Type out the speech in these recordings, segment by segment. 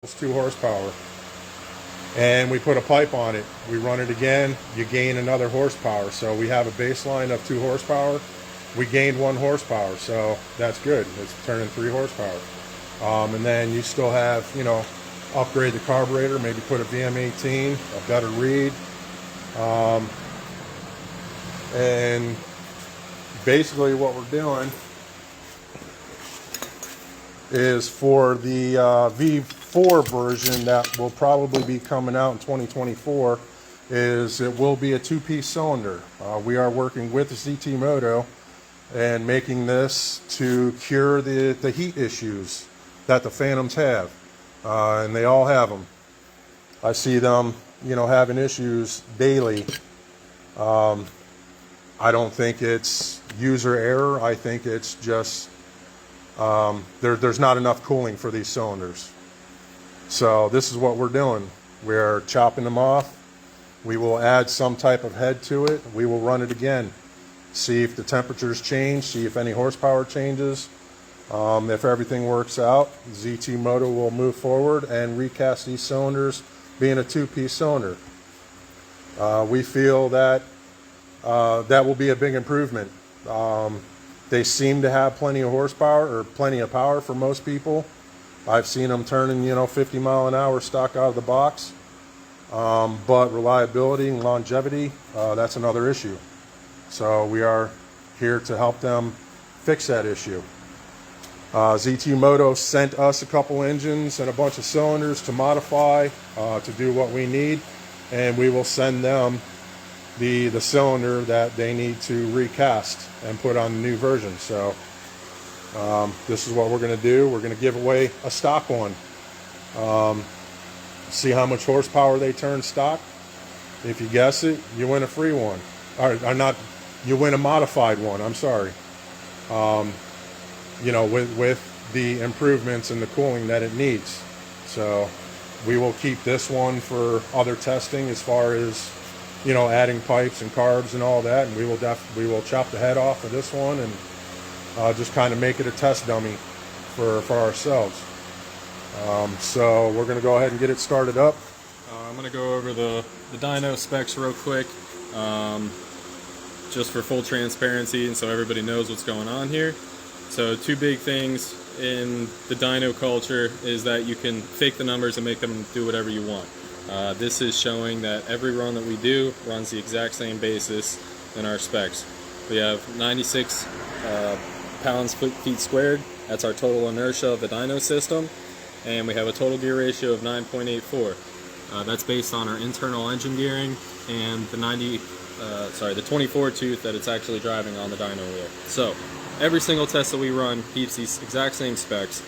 It's 2 horsepower. And we put a pipe on it. We run it again, you gain another horsepower. So we have a baseline of 2 horsepower. We gained 1 horsepower, so that's good. It's turning 3 horsepower. And then you still have, you know, upgrade the carburetor, maybe put a VM18, a better read. And basically what we're doing is for the V4 version that will probably be coming out in 2024, is it will be a 2-piece cylinder. We are working with ZT Moto and making this to cure the heat issues that the Phantoms have, and they all have them. I see them, you know, having issues daily. I don't think it's user error. I think it's just there's not enough cooling for these cylinders. So this is what we're doing. We're chopping them off. We will add some type of head to it. We will run it again. See if the temperatures change, see if any horsepower changes. If everything works out, ZT Moto will move forward and recast these cylinders being a 2-piece cylinder. We feel that that will be a big improvement. They seem to have plenty of horsepower, or plenty of power for most people. I've seen them turning, you know, 50 mile an hour stock out of the box. But reliability and longevity, that's another issue. So we are here to help them fix that issue. ZT Moto sent us a couple engines and a bunch of cylinders to modify, to do what we need, and we will send them the cylinder that they need to recast and put on the new version. So this is what we're going to do. We're going to give away a stock one. See how much horsepower they turn stock. If you guess it, you win a free one. Or not, you win a modified one. I'm sorry. You know, with the improvements and the cooling that it needs. So we will keep this one for other testing as far as, you know, adding pipes and carbs and all that. And we will chop the head off of this one and just kind of make it a test dummy for ourselves. So we're going to go ahead and get it started up. I'm going to go over the dyno specs real quick, just for full transparency and so everybody knows what's going on here. So 2 big things in the dyno culture is that you can fake the numbers and make them do whatever you want. This is showing that every run that we do runs the exact same basis in our specs. We have 96 pounds-feet squared. That's our total inertia of the dyno system. And we have a total gear ratio of 9.84. That's based on our internal engine gearing and the 24 tooth that it's actually driving on the dyno wheel. So every single test that we run keeps these exact same specs.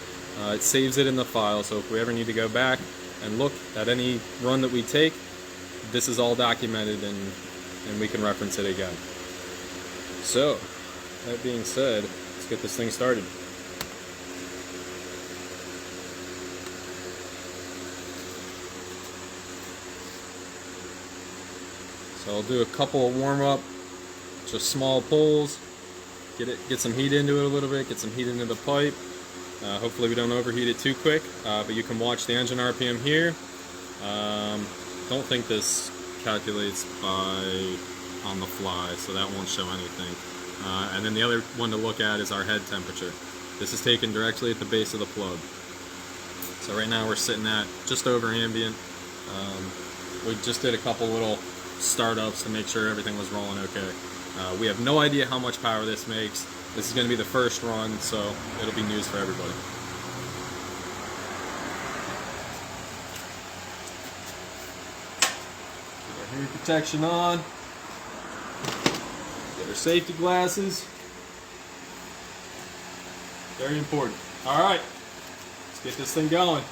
It saves it in the file, so if we ever need to go back and look at any run that we take, this is all documented and we can reference it again. So that being said, let's get this thing started. So I'll do a couple of warm-up, just small pulls, get some heat into it a little bit, get some heat into the pipe. Hopefully we don't overheat it too quick, but you can watch the engine RPM here. Don't think this calculates on the fly, so that won't show anything. And then the other one to look at is our head temperature. This is taken directly at the base of the plug. So right now we're sitting at just over ambient. We just did a couple little startups to make sure everything was rolling okay. We have no idea how much power this makes. This is going to be the first run, so it'll be news for everybody. Get our heat protection on. Get our safety glasses. Very important. All right, let's get this thing going.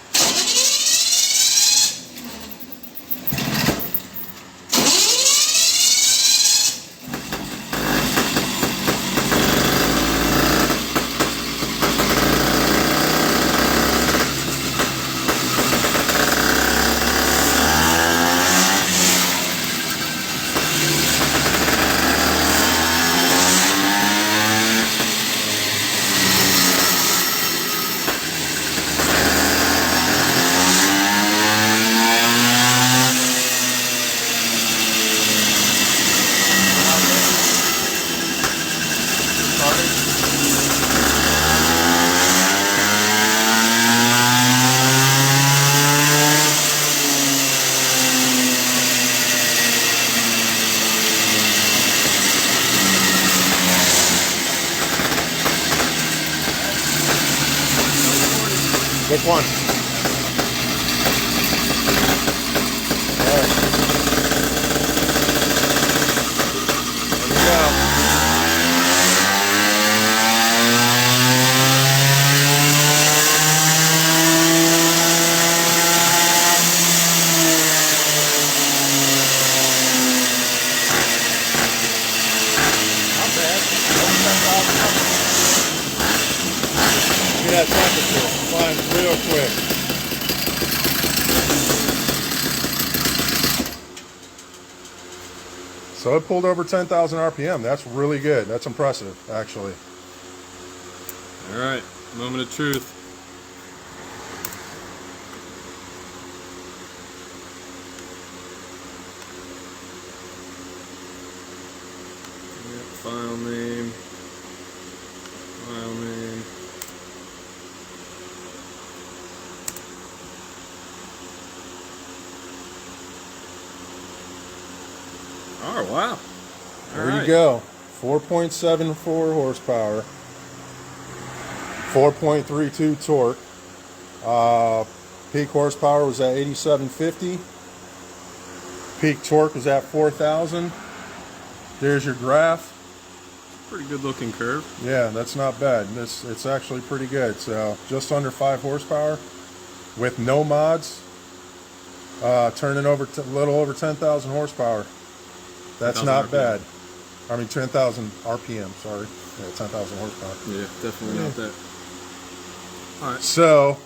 one. All right. There we go. Not bad. Look at that temperature. Climbs real quick. So it pulled over 10,000 RPM. That's really good. That's impressive, actually. All right, moment of truth. Yep, file name. File name. Oh, wow. There you go. 4.74 horsepower. 4.32 torque. Peak horsepower was at 8750. Peak torque was at 4,000. There's your graph. Pretty good looking curve. Yeah, that's not bad. It's actually pretty good. So just under 5 horsepower with no mods, turning over a little over 10,000 horsepower. That's 10,000 not RPM. bad. I mean 10,000 RPM. Sorry, yeah, 10,000 horsepower. Yeah, definitely not that. All right. So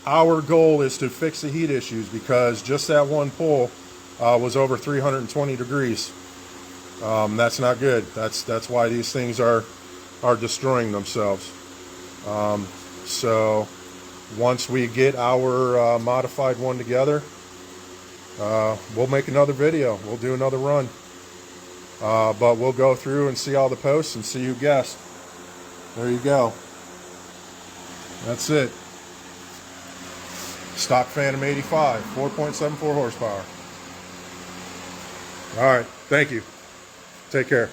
our goal is to fix the heat issues because just that one pull was over 320 degrees. That's not good. That's why these things are destroying themselves. So once we get our modified one together, we'll make another video. We'll do another run. But we'll go through and see all the posts and see who guessed. There you go. That's it. Stock Phantom 85, 4.74 horsepower. All right. Thank you. Take care.